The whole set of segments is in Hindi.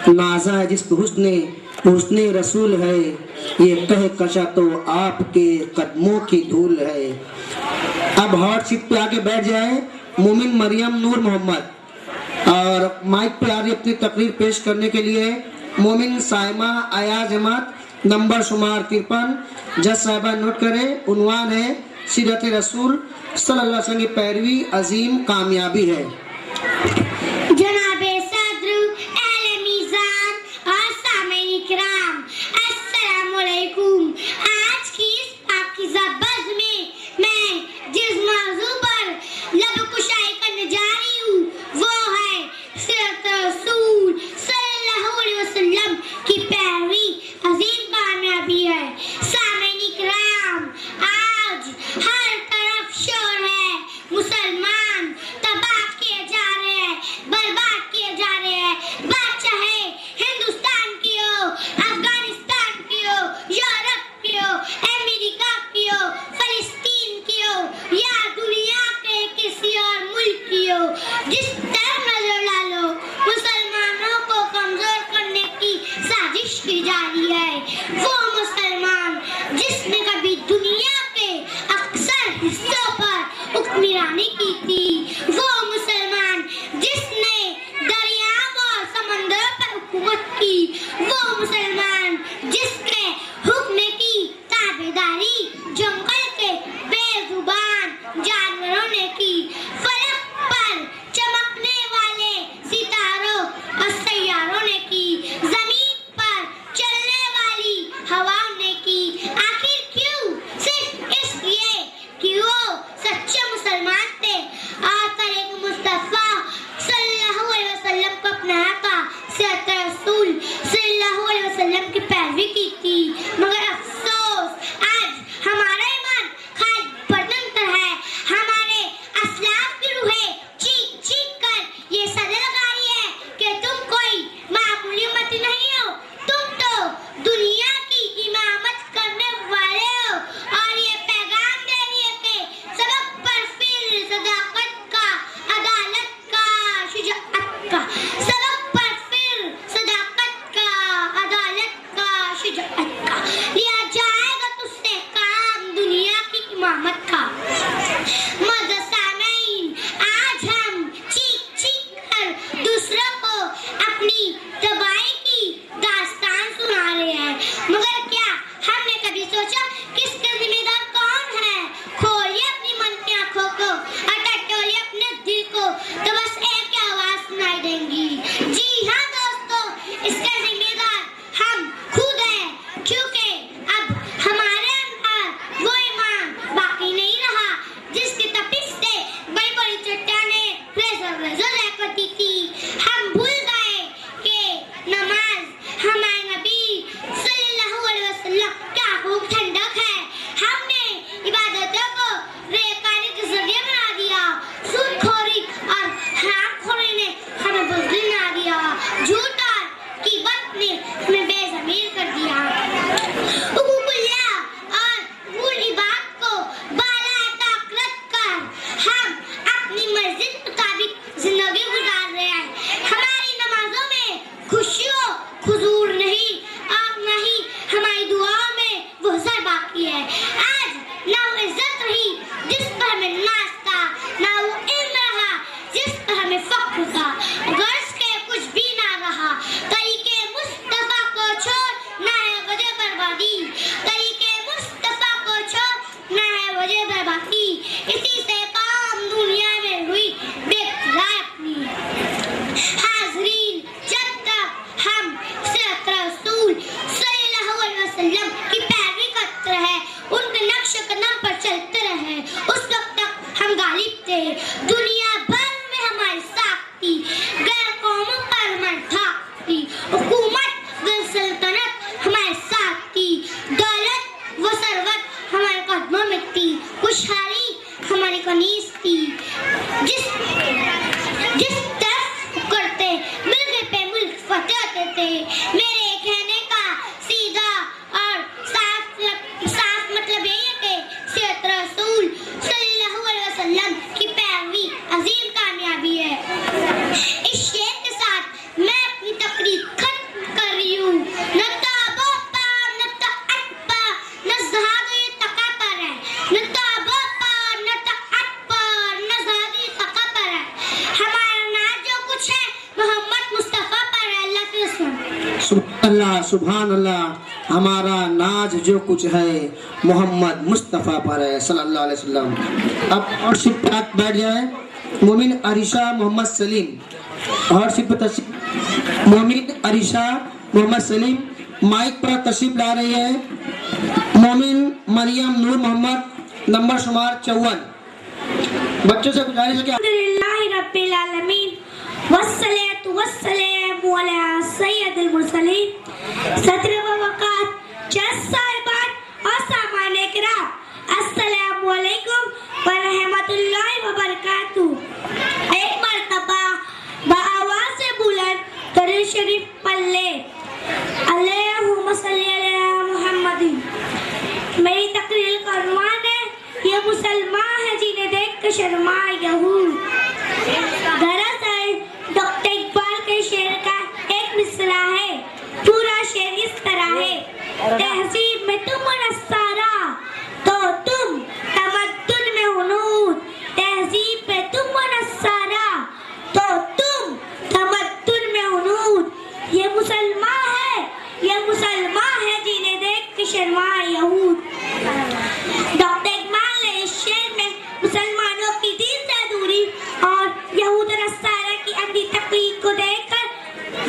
नाजा है जिसको हुस्ने रसूल है, ये कह कशा तो आपके कदमों की धूल है। अब हॉट सीट पे आके बैठ जाए मोमिन मरियम नूर मोहम्मद, और माइक पे आ रही अपनी तकरीर पेश करने के लिए मोमिन साइमा अयाज अहमद, नंबर शुमार 53। जज साहिबा नोट करें, उन्वान है सीरत रसूल सल्लल्लाहु अलैहि वसल्लम की पैरवी अजीम कामयाबी है। जनाबे सद्र, अहले मीज़ान और सामईन इकराम, अस्सलामु अलैकुम। आज की इस पाकीज़ा बज़्म में मैं जिस मौजू पर लब कुशाई करने जा रही हूँ वो है सीरत रसूल सल्लल्लाहु अलैहि वसल्लम की पैरवी अजीम कामयाबी है। सामईन इकराम, आज हर तरफ शोर है, मुसलमान तबाह किए जा रहे हैं, बर्बाद किए जा रहे हैं। बात चाहे हिंदुस्तान की हो, अफगानिस्तान की हो, यूरोप की हो, अमेरिका की हो, फिलिस्तीन की हो या दुनिया के किसी और मुल्क की हो, जिस तरफ नजर डालो मुसलमानों को कमजोर करने की साजिश की जा रही है। वो मुसलमान जिसने कभी दुनिया के अक्सर हिस्सों पर हुक्मरानी की थी, वो मुसलमान जिसने दरियाओं और समंदरों पर हुकूमत की, वो मुसलमान जिसके हुक्म की ताबेदारी जंगल के बेजुबान जानवरों ने की, फलक पर चमकने वाले सितारों और सैयारों ने की, जमीन पर चलने वाली हवाओं ने की। आखिर क्यों? सिर्फ इसलिए कि वो सच्चे मुसलमान थे और तरीक़ मुस्तफ़ा सल्लल्लाहु अलैहि वसल्लम को अपनाया था, सीरत रसूल सल्लल्लाहु अलैहि वसल्लम की पैरवी की थी। मगर अफसोस, आज हमारा ईमान खाली बर्तन पर है। हमारे असलाफ की रूहें चीख चीख कर ये सदे लगा रही है कि तुम कोई मामूली उम्मती नहीं हो, तुम तो दुनिया की इमामत करने वाले हो। और ये पैगाम दे रही है कि सबक पर फिर सदाकत का, अदालत का, शुजाअत का, सबक पर फिर सदाकत का, अदालत का, शुजाअत का लिया जाएगा तुझसे काम दुनिया की इमामत का। मदसामईन, आज हम चीख चीख कर दूसरों को अपनी तबाही की दास्तान सुना रहे हैं, मगर क्या हमने कभी सोचा कि इसका जिम्मेदार कौन है? खोलिए अपनी मन की आंखों को और टटोलिए अपने दिल को, तो बस एक आवाज सुनाई देंगी। जी हाँ दोस्तों, इसका जिम्मेदार हम खुद हैं, क्योंकि अब हमारे अंदर वो ईमान बाकी नहीं रहा जिसकी तपिश से बड़ी बड़ी चट्टानें रेज़र करती थी। हम भूल गए कि नमाज हमारे नबी सल्लल्लाहु अलैहि वसल्लम का खूब ठंडक है। हमने इबादतों को रेकारी के जरिए बना दिया। सूदखोरी और हरामखोरी ने हमें बुज़दिल बना दिया। झूठ और ग़ीबत ने हमें बेज़मीर कर दिया। हुकूकुल्लाह और बुल इबाद को बाला ताक़त रखकर हम अपनी मर्ज़ी के मुताबिक जिंदगी गुजार रहे हैं। हमारी नमाजों में खुशियों हुजूर नहीं और नहीं हमारी दुआओं में वो ज़र बाकी है। आज ना वो इज्जत रही जिस पर हमें नाज था, ना वो इल्म रहा जिस पर हमें फ़ख्र था। गर्ज के कुछ भी ना रहा। तरीक़े मुस्तफ़ा को छोड़ ना है वजह बर्बादी, तरीक़े मुस्तफ़ा को छोड़ ना है वजह बर्बादी। इसी से काम दुनिया में हुई बेक़रार अपनी। हाज़रीन, जब तक हम सीरत रसूल सल्लल्लाहु अलैहि वसल्लम की पैरवी करते रहे, उनके नक्श कदम पर चलते रहे, उस वक्त तक हम गालिब थे। दुनिया भर में हमारी साख थी, गैर कौमों पर हमारी धाक थी, हुकूमत व सल्तनत हमारे साथ थी, दौलत व सरवत हमारे कदमों में थी, खुशहाली हमारी कनीज थी। जिस तरफ करते मुल्क पे मुल्क फतेह होते थे। मेरे कहने का सीधा और साफ मतलब यही है कि सीरत रसूल सल्लल्लाहु अलैहि वसल्लम की पैरवी अजीम कामयाबी है। इस शेर के साथ मैं अपनी तकरीर खत्म अल्लाह सुभान अल्लाह। हमारा नाज जो कुछ है मोहम्मद मुस्तफ़ा पर है सल्लल्लाहु अलैहि वसल्लम। अब और सिर्फ बैठ जाए मोमिन अरिशा मोहम्मद सलीम और सिर्फ मोमिन अरिशा मोहम्मद सलीम माइक पर तशरीफ ला रही है। मोमिन मरियम नूर मोहम्मद नंबर शुमार 54। बच्चों से गुजारिश है कि अल्हम्दुलिल्लाहि रब्बिल आलमीन वस्सलातु वस्सलामु अला सय्यदिल मुरसलीन। सदर व वक़ात जज साहिबान और सामाने किराम, अस्सलामु अलैकुम व रहमतुल्लाहि व बरकातुहू। एक मर्तबा बाआवाज़ बुलंद दरूद शरीफ पढ़ ले, अल्लाहुम्मा सल्ली अला मुहम्मदिन। मेरी तकरीर का उन्वान है ये मुसलमान है जिन्हें देख कर शर्माए यहूद। दरअसल डॉक्टर इकबाल के शेर का एक मिसरा है, पूरा शेर इस तरह है। तहजीब में तुम नसारा तो तुम तमद्दुन में हुनूद। तहजीब में तुम नसारा तो तुम तमद्दुन में हुनूद। ये मुसलमान है, ये मुसलमान है जिन्हें देख के शर्माए यहूद। डॉक्टर इकबाल ने इस शेर में मुसलमानों की दीन से दूरी और यहूद नसारा की अंधी तकलीफ को देखकर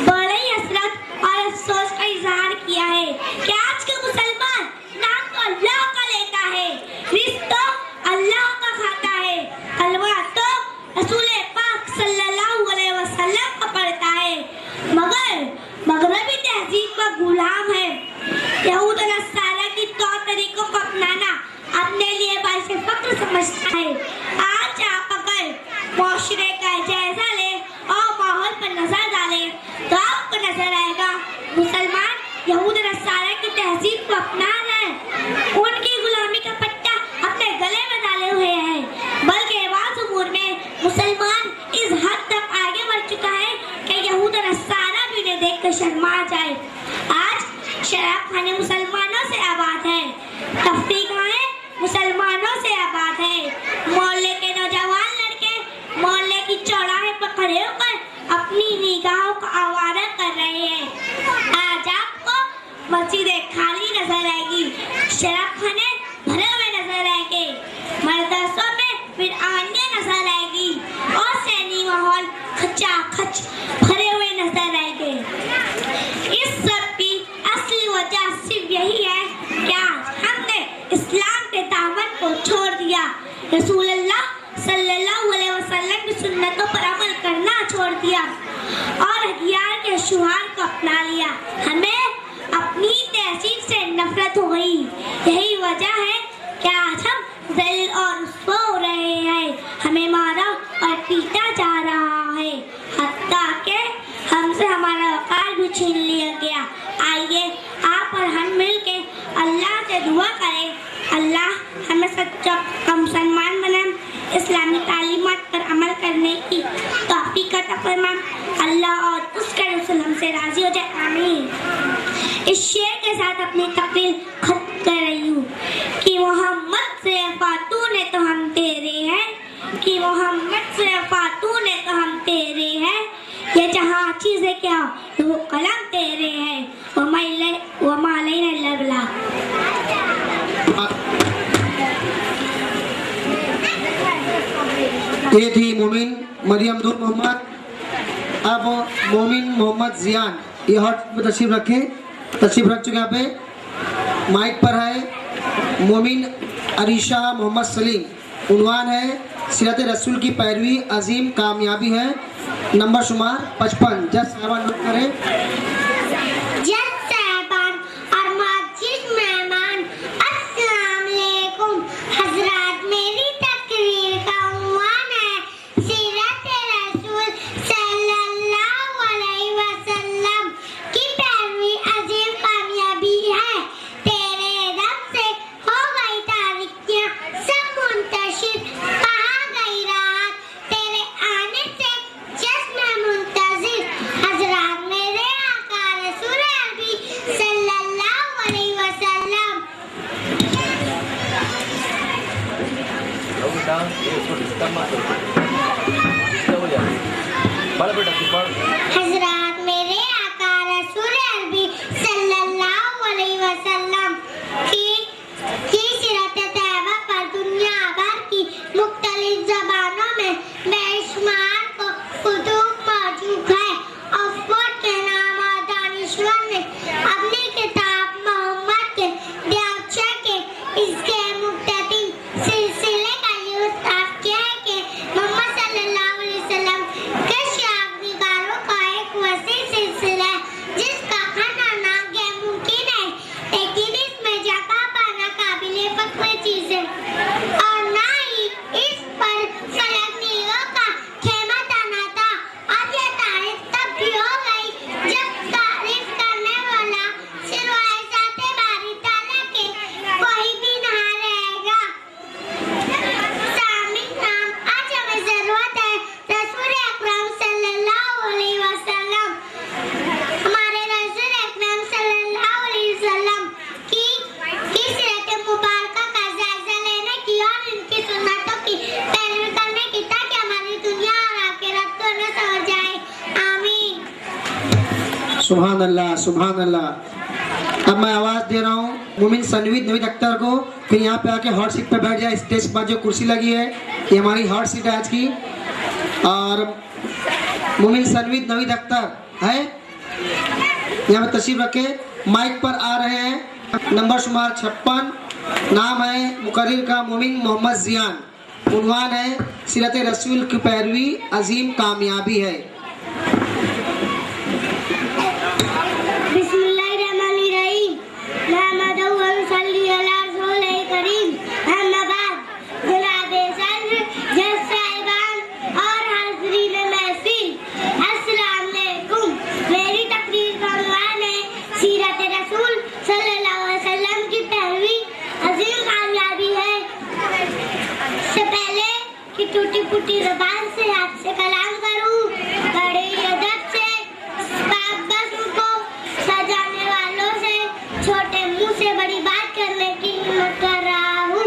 बड़े ही हसरत और अफसोस का इजहार किया है कि आज के मुसलमान नाम तो अल्लाह का लेता है, रिश्ता अल्लाह का खाता है, कलमा तो रसूल पाक सल्लल्लाहु अलैहि वसल्लम का पढ़ता है, मगर मगरबी तहजीब का गुलाम है। यहूद नसारा की तौर तरीकों को अपनाना अपने लिए बाइस फख्र समझता है। आज आप अगर मुआशरे का जायजा ले और माहौल पर नजर डाले तो आपको नजर आएगा मुसलमान यहूद नसारा की तहजीब को अपना रहे हैं, उनकी गुलामी का पट्टा अपने गले में डाले हुए हैं। बल्कि बाज़ उमूर में मुसलमान इस हद तक आगे बढ़ चुका है कि यहूद नसारा भी उन्हें देखकर शर्मा जाए। आज शराब खाने मुसलमानों से आबाद है, तफरीकाएं मुसलमानों से आबाद है, मोहल्ले के नौजवान लड़के मोहल्ले की चौराहे पर खड़े होकर अपनी निगाहों को आवारा कर रहे हैं। आज आपको मस्जिदें खाली नजर आएगी, शराब खाने भरे हुए नजर आएंगे, मदरसों में फिर आने नजर आएगी और सैनी माहौल खचाखच भरे हुए नजर आएंगे। इस सब की असली वजह सिर्फ यही है कि आज हमने इस्लाम के दामन को छोड़ दिया, रसूल अल्लाह सल्लल्लाहु अलैहि वसल्लम की सुन्नतों पर अमल करना छोड़ दिया और अगियार के शुहार को अपना लिया। हमें अपनी तहजीब से नफरत हो गई। यही वजह है कि आज हम ज़लील और रुस्वा हो रहे हैं, हमें मारा और पीटा जा रहा है, हत्ता के हमसे हमारा वक़ार भी छीन लिया गया। आइए आप और हम मिल के अल्लाह से दुआ करें, अल्लाह हमें सच्चा मुसलमान बनाए, इस्लामी तालीमात पर अमल करने की तौफीक अता फरमाए, अल्लाह और उसके रसूल हमसे राजी हो जाए, आमीन। इस शेर के साथ अपनी तकरीर खत्म कर रही हूँ कि मोहम्मद से फातून है तो हम तेरे हैं, कि मोहम्मद से फातून है तो हम तेरे हैं, ये जहाँ चीज़ें क्या तो वो कलम तेरे हैं, वो मालैन अल्लाह बला। ये थी मोमिन मरियम नूर मोहम्मद। अब मोमिन मोहम्मद जियान ये हॉट में तशरीफ रखे, तशरीफ रख चुके यहाँ पे। माइक पर है मोमिन अरिशा मोहम्मद सलीम। उन्वान है सीरत रसूल की पैरवी अजीम कामयाबी है, नंबर शुमार 55। जज साहबान नोट करें। हज़रात मेरे आका रसूल अरबी सुभान अल्लाह, सुभान अल्लाह। अब मैं आवाज दे रहा हूँ मोमिन सनवीद नवीद अख्तर को, फिर यहाँ पे आके हॉट सीट पे बैठ जाए। स्टेज पर जो कुर्सी लगी है ये हमारी हॉट सीट है आज की। और मोमिन सनवीद नवीद अख्तर है, यहाँ पे तशरीफ रखे। माइक पर आ रहे हैं नंबर शुमार 56, नाम है मुकर्रिर का मोमिन मोहम्मद जियान। उन्वान है सीरत रसूल की पैरवी अजीम कामयाबी है। टूटी फूटी ज़बान से आपसे कलाम करूं, बड़े अदब से बस को सजाने वालों से छोटे मुंह से बड़ी बात करने की हिम्मत कर रहा हूं।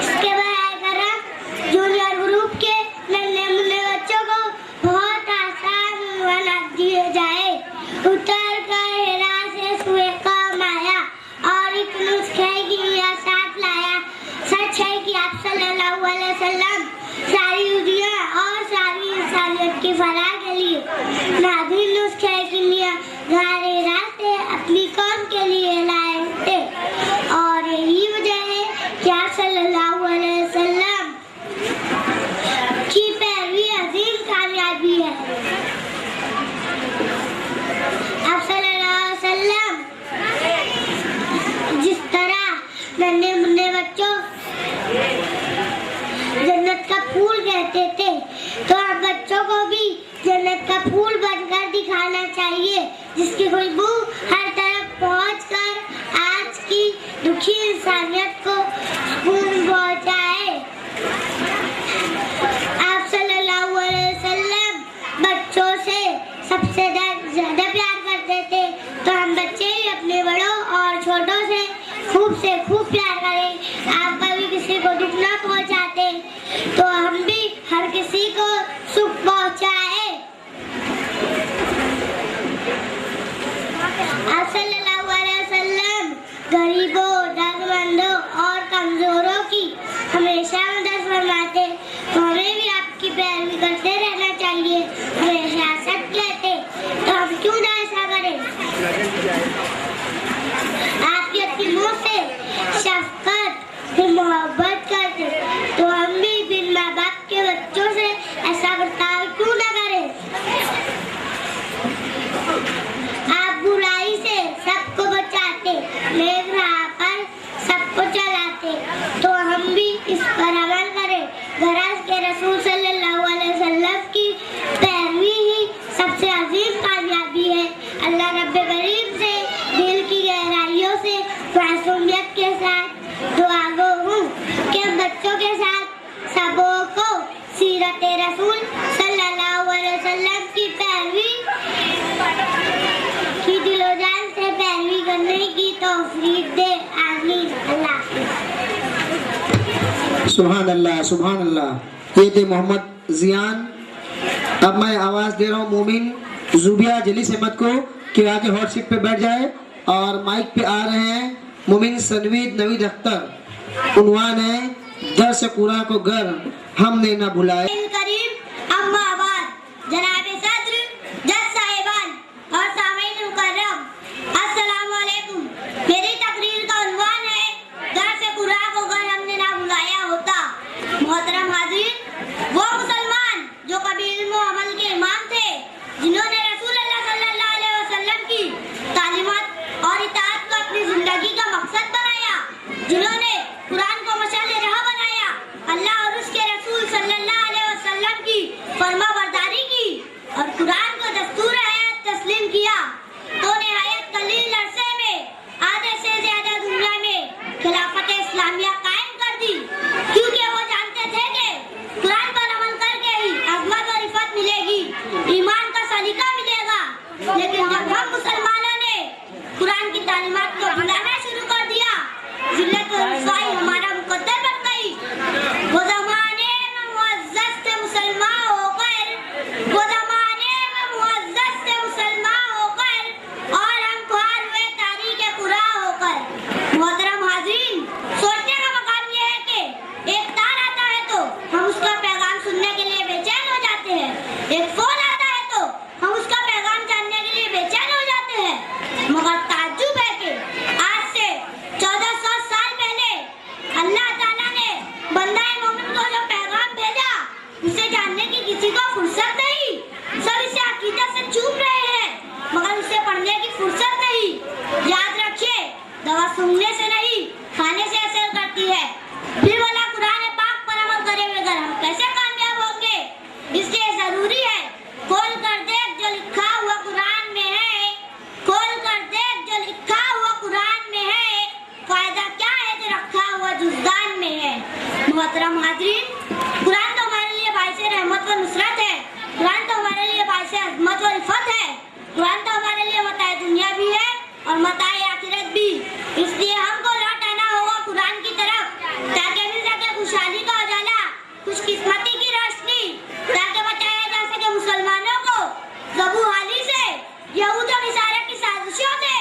इसके बराए करम जूनियर ग्रुप के नन्हे मुन्ने बच्चों को बहुत आसान बना दिए जाए। उतर कर हेरा से सुए का माया और एक नुस्खे की मियां साथ लाया। सच है कि आप सल्लल्लाहु अलैहि वसल्लम सारी दुनिया और सारी इंसानियत की फलाह के लिए नाज़िल नुस्खे की मियां गारे रास्ते अपनी कौम के लिए लाए थे। और यही वजह है कि आप सल्लल्लाहु अलैहि वसल्लम की पैरवी अजीम कामयाबी है। आप सल्लल्लाहु अलैहि वसल्लम जिस तरह नन्हे मुन्ने बच्चों जन्नत का फूल कहते थे, तो आप बच्चों को भी जन्नत का फूल बनकर दिखाना चाहिए, जिसकी खुशबू हर तरफ पहुंचकर आज की दुखी इंसानियत को सुकून पहुंचाए। आप सल्लल्लाहु अलैहि वसल्लम बच्चों से सबसे ज्यादा प्यार करते थे, तो हम बच्चे भी अपने बड़ों और छोटों से खूब प्यार करें। आप कभी किसी को दुख न पहुंचाते तो हम भी हर किसी को सुख पहुंचाए। आप सल्लल्लाहु अलैहि वसल्लम गरीबों, दर्दमंदों और कमजोरों की हमेशा मदद फरमाते, तो हमें भी आपकी पैरवी करते रहना चाहिए। हमेशा सच कहते, तो हम क्यों ना ऐसा करें। आपकी यतीमों से शफकत फिर मोहब्बत करते, तो हम भी बिन माँ बाप के बच्चों से ऐसा बर्ताव क्यों ना करें। आप बुराई से सबको बचाते, नेक राह पर सबको चलाते, तो हम भी इस पर अमल करें। गरज के रसूल सल्लल्लाहु अलैहि वसल्लम की पैरवी ही सबसे अजीम कामयाबी है। अल्लाह रब्बे करीम से दिल की गहराइयों से मासूमियत के साथ दुआ गो हूँ कि बच्चों के साथ सबों को सीरत रसूल सल्लल्लाहु अलैहि वसल्लम की पैरवी की दिलो जान से पैरवी करने की तौफीक दे। आमीन। अल्लाह सुभान अल्लाह, सुभान अल्लाह। ये थे मोहम्मद जियान। अब मैं आवाज दे रहा हूँ मोमिन जुबिया जलीस अहमद को कि आगे हॉट सीट पे बैठ जाए। और माइक पे आ रहे हैं मोमिन सनवीद नवीद अख्तर। उन्वान है दर्स कुरान को घर हमने न भुलाए। करीम अम्मा आबाद जनाबे सद्र जज साहिबान और सामीन मुकर्रम, अस्सलाम वालेकुम। मेरी तकरीर का उन्वान है दर्स कुरान को घर हमने ना भुलाया होता। मोहतरम हाजिर, वो मुसलमान जो कभी इल्म व अमल के इमाम थे, जिन्होंने रसूल अल्लाह सल्लल्लाहु अलैहि वसल्लम की तालीमात और इताअत को अपनी जिंदगी का मकसद बनाया, जिन्होंने कुरान को मशाले राह बनाया, अल्लाह और उसके रसूल सल्लल्लाहु अलैहि वसल्लम की फरमाबरदारी की, कुरान तो हमारे लिए मताए दुनिया भी है और मताए आखिरत भी। इसलिए हमको लौट आना होगा कुरान की तरफ, ताकि मिल सके खुशहाली का उजाला, खुशकिस्मती की रोशनी, ताकि बचाया जा सके मुसलमानों को ज़बू हाली से, यहूद और नसारा की साजिशों से,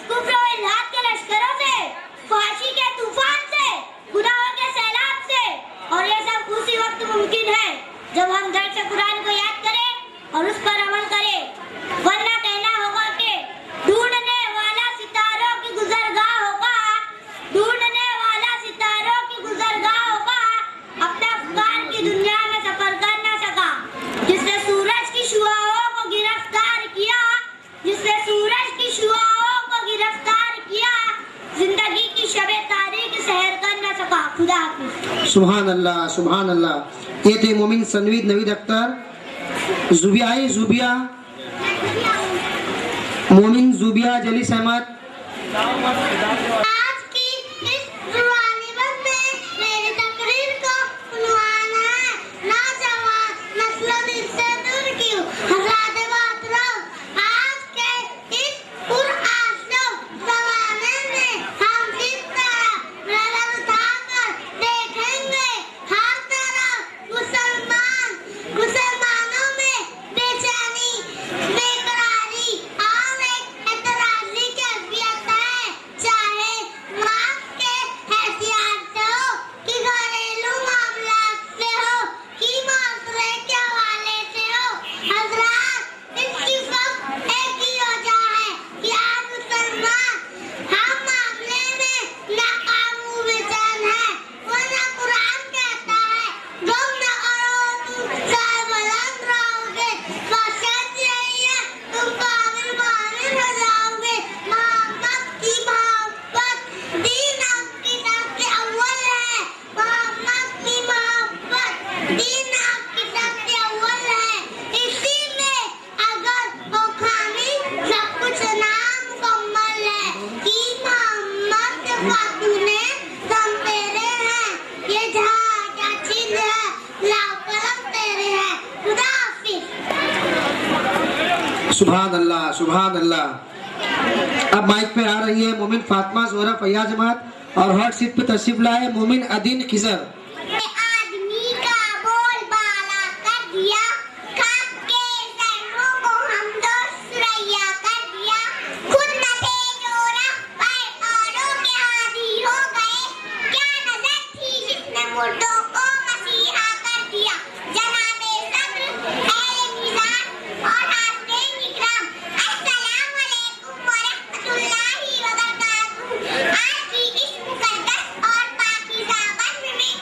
कुफ्र और इल्हाद के लश्करों से, फहाशी के तूफान से, गुनाहों के सैलाब से। और ये सब उसी वक्त मुमकिन है जब हम दर्द से कुरान को याद करें और उस पर अमल करें। वरना कहना होगा कि ढूंढने वाला सितारों की गुजरगाह होगा, ढूंढने वाला सितारों की गुजरगाह होगा, अपने अफकार की दुनिया में सफर कर न सका। जिसने सूरज की शुआओं को गिरफ्तार किया, जिसने सूरज की शुआओं को गिरफ्तार किया, जिंदगी की शबे तारीख सहर कर न सका। खुदा हाफिज। सुभान अल्लाह, सुभान अल्लाह। ये थे मोमिन सनवीद नवीद अख्तर, जुबिया मोमिन जुबिया जलीस अहमद। आज की इस जुबानीबत में मेरी तकरीर का उन्वान है नौजवान नस्लों से दूर क्यों हज़ार बात रहो। आज के इस पुरआशों ज़माने में हम किस तरह नज़र उठाकर देखेंगे हर तरफ मुसलमानों में बेचैनी, बेकरारी और एक एतराज़ी कैफियत है। चाहे मास के हैसियत से हो कि घरेलू मामलात से हो कि माशरे के हवाले से हो, हज़रात इसकी सब एक ही वजह है कि आज मुसलमान हर मामले में नाकाबू बेचैन है। वरना कुरान कहता है गम न करो तुम सरबलंद रहोगे, बशर्त यही है तुम कामिल मामिल हो जाओगे। मोहम्मद की मोहब्बत दीन आपकी सबसे अव्वल है, मोहम्मद की मोहब्बत दीन आपकी सबसे अव्वल है। इसी में अगर हो खामी सब कुछ नामुकम्मल है कि मोहम्मद से खातूने सब तेरे हैं, ये जहां क्या चीज है लाओ कलम तेरे हैं। खुदा हाफिज। सुभान अल्लाह, सुभान अल्लाह। अब माइक पे आ रही है मोमिन फातिमा जोहरा फैयाज अहमद और हॉट सीट पे तशरीफ लाए मोमिन अदीन खिजर। आदमी का बोल बाला कर दिया, खाक के जहनों को हम दोस्त सुरैया कर दिया। खुद न थे जो रख पर औरों के हादी हो गए, क्या नजर थी जिसने मुर्दों को मसीहा कर दिया। जनाबे सब्र अहले मीज़ान और हाज़रीन इकराम, अस्सलाम वालेकुम व रहमतुल्लाहि व बरकातुहू। आज की इस मुकद्दस और पाकीज़ा बज़्म में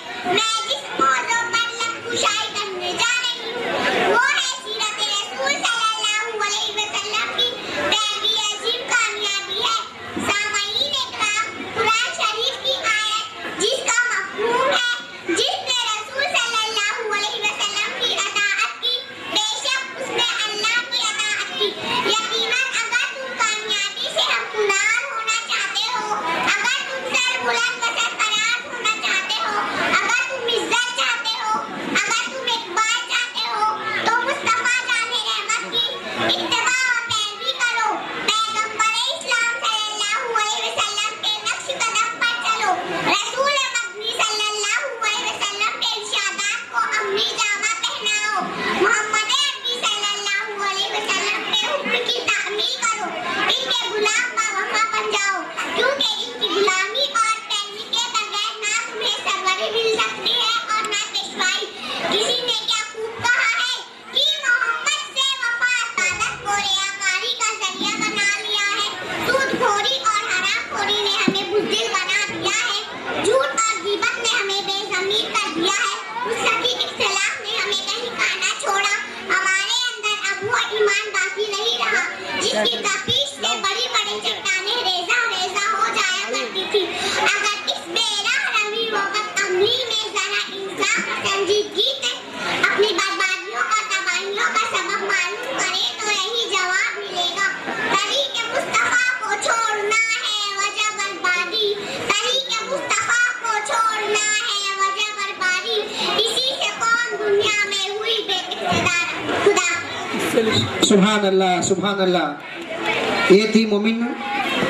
सुभान अल्लाह, सुभान अल्लाह। ये थी मोमिन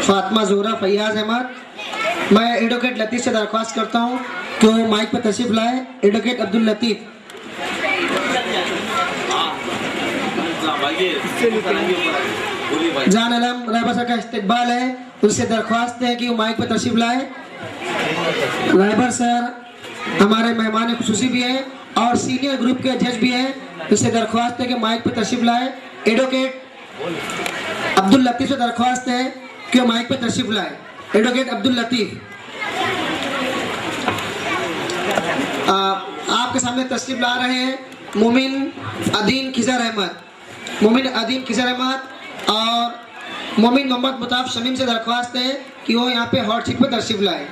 फातिमा ज़ोहरा फैयाज अहमद। मैं एडवोकेट लतीफ़ से दरख्वास्त करता हूँ कि वो माइक पर तशरीफ लाए। एडवोकेट अब्दुल लतीफ़। जान अलम रहबर सर का इस्तकबाल है, उससे दरख्वास्त है कि वो माइक पर तशरीफ लाए। रहबर सर हमारे मेहमान खुसूसी भी है और सीनियर ग्रुप के जज भी है, उससे दरख्वास्त है कि माइक पर तशरीफ लाए। एडवोकेट अब्दुल लतीफ़ से दरख्वास्त है कि वो माइक पर तशरीफ लाए। एडवोकेट अब्दुल लतीफ़ आपके सामने तशरीफ ला रहे हैं मोमिन अदीन खिजर अहमद। मोमिन अदीन खिजर अहमद और मोमिन मोहम्मद मुताफ शमीम से दरख्वास्त है कि वो यहाँ पे हॉट सीट पर तशरीफ लाए।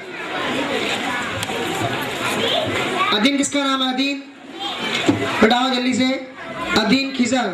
अदीन किसका नाम है? अदीन बताओ जल्दी से। अदीन खिजर।